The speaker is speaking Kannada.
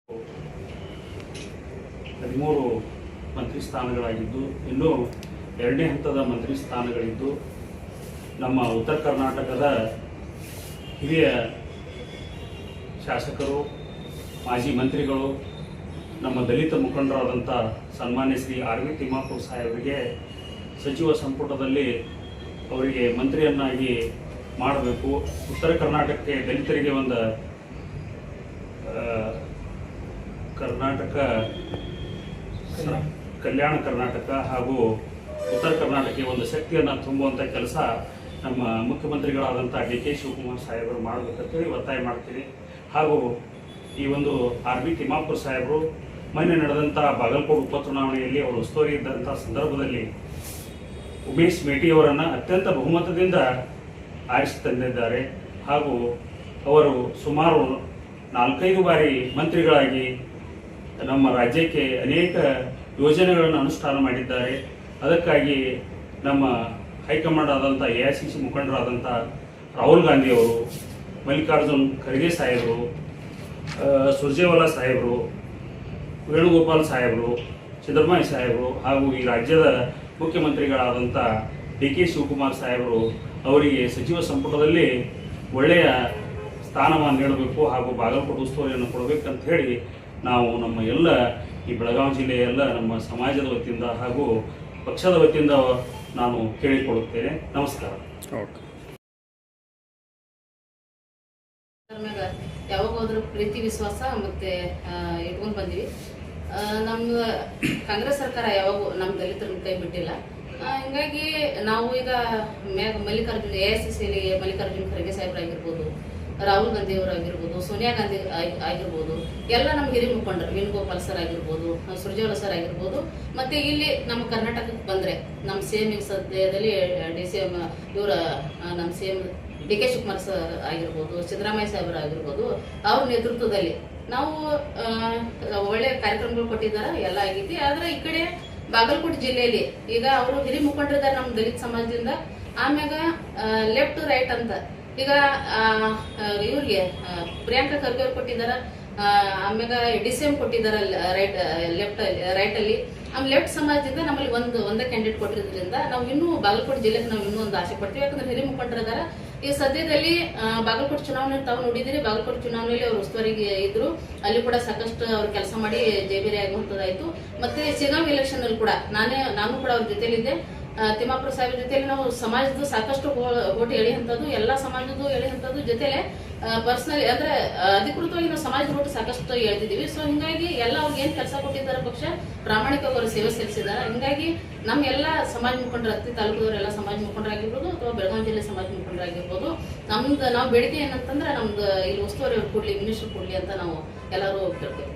13 ಮಂತ್ರಿ ಸ್ಥಾನಗಳಾಗಿದ್ದು ಇನ್ನೂ 2ನೇ ಹಂತದ ಮಂತ್ರಿ ಸ್ಥಾನಗಳಿದ್ದು ನಮ್ಮ ಉತ್ತರ ಕರ್ನಾಟಕದ ಹಿರಿಯ ಶಾಸಕರು ಮಾಜಿ ಮಂತ್ರಿಗಳು ನಮ್ಮ ದಲಿತ ಮುಖಂಡರಾದಂಥ ಸನ್ಮಾನ್ಯ ಶ್ರೀ ಆರ್ ವಿ ತಿಮ್ಮಾಪುರ ಸಾಹೇಬರಿಗೆ ಸಚಿವ ಸಂಪುಟದಲ್ಲಿ ಅವರಿಗೆ ಮಂತ್ರಿಯನ್ನಾಗಿ ಮಾಡಬೇಕು. ಉತ್ತರ ಕರ್ನಾಟಕಕ್ಕೆ ದಲಿತರಿಗೆ ಒಂದು ಕಲ್ಯಾಣ ಕರ್ನಾಟಕ ಹಾಗೂ ಉತ್ತರ ಕರ್ನಾಟಕಕ್ಕೆ ಒಂದು ಶಕ್ತಿಯನ್ನು ತುಂಬುವಂಥ ಕೆಲಸ ನಮ್ಮ ಮುಖ್ಯಮಂತ್ರಿಗಳಾದಂಥ ಡಿ ಕೆ ಶಿವಕುಮಾರ್ ಸಾಹೇಬರು ಮಾಡಬೇಕಂತೇಳಿ ಒತ್ತಾಯ ಮಾಡ್ತೀನಿ. ಹಾಗೂ ಈ ಒಂದು ಆರ್ ವಿ ತಿಮ್ಮಾಪುರ ಸಾಹೇಬರು ಮೊನ್ನೆ ನಡೆದಂಥ ಬಾಗಲಕೋಟೆ ಉಪಚುನಾವಣೆಯಲ್ಲಿ ಅವರು ಉಸ್ತುವಾರಿ ಇದ್ದಂಥ ಸಂದರ್ಭದಲ್ಲಿ ಉಮೇಶ್ ಮೇಟಿಯವರನ್ನು ಅತ್ಯಂತ ಬಹುಮತದಿಂದ ಆರಿಸಿ ತಂದಿದ್ದಾರೆ. ಹಾಗೂ ಅವರು ಸುಮಾರು 4-5 ಬಾರಿ ಮಂತ್ರಿಗಳಾಗಿ ನಮ್ಮ ರಾಜ್ಯಕ್ಕೆ ಅನೇಕ ಯೋಜನೆಗಳನ್ನು ಅನುಷ್ಠಾನ ಮಾಡಿದ್ದಾರೆ. ಅದಕ್ಕಾಗಿ ನಮ್ಮ ಹೈಕಮಾಂಡ್ ಆದಂಥ AICC ಮುಖಂಡರಾದಂಥ ರಾಹುಲ್ ಗಾಂಧಿಯವರು, ಮಲ್ಲಿಕಾರ್ಜುನ್ ಖರ್ಗೆ ಸಾಹೇಬರು, ಸುರ್ಜೇವಾಲಾ ಸಾಹೇಬರು, ವೇಣುಗೋಪಾಲ್ ಸಾಹೇಬರು, ಸಿದ್ದರಾಮಯ್ಯ ಸಾಹೇಬರು ಹಾಗೂ ಈ ರಾಜ್ಯದ ಮುಖ್ಯಮಂತ್ರಿಗಳಾದಂಥ ಡಿ ಕೆ ಶಿವಕುಮಾರ್ ಸಾಹೇಬರು ಅವರಿಗೆ ಸಚಿವ ಸಂಪುಟದಲ್ಲಿ ಒಳ್ಳೆಯ ಸ್ಥಾನಮಾನ ನೀಡಬೇಕು ಹಾಗೂ ಬಾಗಲಕೋಟೆ ಉಸ್ತುವಾರಿಯನ್ನು ಕೊಡಬೇಕಂತ ಹೇಳಿ ನಾವು ನಮ್ಮ ಎಲ್ಲ ಈ ಬೆಳಗಾವಿ ಜಿಲ್ಲೆಯ ಎಲ್ಲ ನಮ್ಮ ಸಮಾಜದ ವತಿಯಿಂದ ಹಾಗೂ ಪಕ್ಷದ ವತಿಯಿಂದ ನಾನು ಕೇಳಿಕೊಳ್ಳುತ್ತೇನೆ. ನಮಸ್ಕಾರ. ಯಾವಾಗ ಹೋದ್ರೂ ಪ್ರೀತಿ ವಿಶ್ವಾಸ ಮತ್ತೆ ಇಟ್ಕೊಂಡು ಬಂದಿವಿ. ನಮ್ಮ ಕಾಂಗ್ರೆಸ್ ಸರ್ಕಾರ ಯಾವಾಗೂ ನಮ್ಮ ದಲಿತರನ್ನ ಕೈ ಬಿಟ್ಟಿಲ್ಲ. ಹಿಂಗಾಗಿ ನಾವು ಈಗ ಮಲ್ಲಿಕಾರ್ಜುನ್ AICC ಮಲ್ಲಿಕಾರ್ಜುನ್ ಖರ್ಗೆ ಸಾಹೇಬರಾಗಿರ್ಬೋದು, ರಾಹುಲ್ ಗಾಂಧಿ ಅವರಾಗಿರ್ಬೋದು, ಸೋನಿಯಾ ಗಾಂಧಿ ಆಗಿರ್ಬೋದು, ಎಲ್ಲ ನಮ್ಮ ಹಿರಿಯ ಮುಖಂಡರು ವೇಣುಗೋಪಾಲ್ ಸರ್ ಆಗಿರ್ಬೋದು, ಸುರ್ಜೇವಾಲಾ ಸರ್ ಆಗಿರ್ಬೋದು, ಮತ್ತೆ ಇಲ್ಲಿ ನಮ್ಮ ಕರ್ನಾಟಕಕ್ಕೆ ಬಂದರೆ ನಮ್ಮ CM ಸದ್ಯದಲ್ಲಿ DCM ಇವರ ನಮ್ಮ CM D K Shivakumar sir ಆಗಿರ್ಬೋದು, ಸಿದ್ದರಾಮಯ್ಯ ಸಾಹೇಬರು ಆಗಿರ್ಬೋದು, ಅವ್ರ ನೇತೃತ್ವದಲ್ಲಿ ನಾವು ಒಳ್ಳೆ ಕಾರ್ಯಕ್ರಮಗಳು ಕೊಟ್ಟಿದ್ದಾರೆ, ಎಲ್ಲ ಆಗೈತಿ. ಆದ್ರೆ ಈ ಕಡೆ ಬಾಗಲಕೋಟೆ ಜಿಲ್ಲೆಯಲ್ಲಿ ಈಗ ಅವರು ಹಿರಿಯ ಮುಖಂಡರಿದ್ದಾರೆ ನಮ್ಮ ದಲಿತ ಸಮಾಜದಿಂದ. ಆಮ್ಯಾಗ ಲೆಫ್ಟ್ ರೈಟ್ ಅಂತ ಈಗ ಇವ್ರಿಗೆ ಪ್ರಿಯಾಂಕಾ ಖರ್ಗೆ ಅವ್ರು ಕೊಟ್ಟಿದ್ದಾರ, ಆಮ್ಯಾಗ DCM ಕೊಟ್ಟಿದ್ದಾರ ರೈಟ್ ಅಲ್ಲಿ. ಆಮೇಲೆ ಲೆಫ್ಟ್ ಸಮಾಜದಿಂದ ನಮ್ಮಲ್ಲಿ ಒಂದೇ ಕ್ಯಾಂಡಿಡೇಟ್ ಕೊಟ್ಟಿರೋದ್ರಿಂದ ನಾವು ಇನ್ನೂ ಬಾಗಲಕೋಟೆ ಜಿಲ್ಲೆಗೆ ನಾವು ಇನ್ನೂ ಒಂದು ಆಸೆ ಪಡ್ತೀವಿ. ಯಾಕಂದ್ರೆ ಹಿರಿಯ ಮುಖಂಡರಿದಾರ. ಈ ಸದ್ಯದಲ್ಲಿ ಬಾಗಲಕೋಟೆ ಚುನಾವಣೆ ತಾವು ನೋಡಿದಿರಿ. ಬಾಗಲಕೋಟೆ ಚುನಾವಣೆಯಲ್ಲಿ ಅವರು ಉಸ್ತುವಾರಿಗೆ ಇದ್ರು. ಅಲ್ಲಿ ಕೂಡ ಸಾಕಷ್ಟು ಅವ್ರು ಕೆಲಸ ಮಾಡಿ ಜಯಬೇರಿ ಆಗುವಂಥದ್ದಾಯ್ತು. ಮತ್ತೆ ಶಿಗಾಂವ್ ಎಲೆಕ್ಷನ್ ಅಲ್ಲಿ ಕೂಡ ನಾನು ಕೂಡ ಅವ್ರ ಜೊತೆಲಿದ್ದೆ. ತಿಮ್ಮಾಪುರ ಸಾಹೇಬ್ ಜೊತೆಲಿ ನಾವು ಸಮಾಜದ ಸಾಕಷ್ಟು ಓಟ್ ಎಳೆಯುವಂಥದ್ದು, ಎಲ್ಲ ಸಮಾಜದ್ದು ಎಳೆಯುವಂಥದ್ದು ಜೊತೆಲೆ ಪರ್ಸನಲಿ ಅಂದ್ರೆ ಅಧಿಕೃತವಾಗಿ ನಾವು ಸಮಾಜದ ಓಟ್ ಸಾಕಷ್ಟು ಎಳೆದಿದ್ದೀವಿ. ಸೊ ಹಿಂಗಾಗಿ ಎಲ್ಲ ಅವ್ರಿಗೆ ಏನ್ ಕೆಲಸ ಕೊಟ್ಟಿದ್ದಾರೆ ಪಕ್ಷ ಪ್ರಾಮಾಣಿಕವಾಗಿ ಅವರು ಸೇವೆ ಸಲ್ಲಿಸಿದ್ದಾರೆ. ಹಿಂಗಾಗಿ ನಮ್ಮ ಎಲ್ಲ ಸಮಾಜ ಮುಖಂಡರು, ಹತ್ತಿ ತಾಲೂಕದವರು ಎಲ್ಲ ಸಮಾಜ ಮುಖಂಡರಾಗಿರ್ಬೋದು ಅಥವಾ ಬೆಳಗಾವಿ ಜಿಲ್ಲೆ ಸಮಾಜ ಮುಖಂಡರಾಗಿರ್ಬೋದು, ನಾವು ಬೇಡಿಕೆ ಏನಂತಂದ್ರೆ ನಮ್ದು ಇಲ್ಲಿ ಉಸ್ತುವಾರಿ ಕೊಡ್ಲಿ, ಮಿನಿಸ್ಟರ್ ಕೊಡ್ಲಿ ಅಂತ ನಾವು ಎಲ್ಲರೂ ಕೇಳ್ತೇವೆ.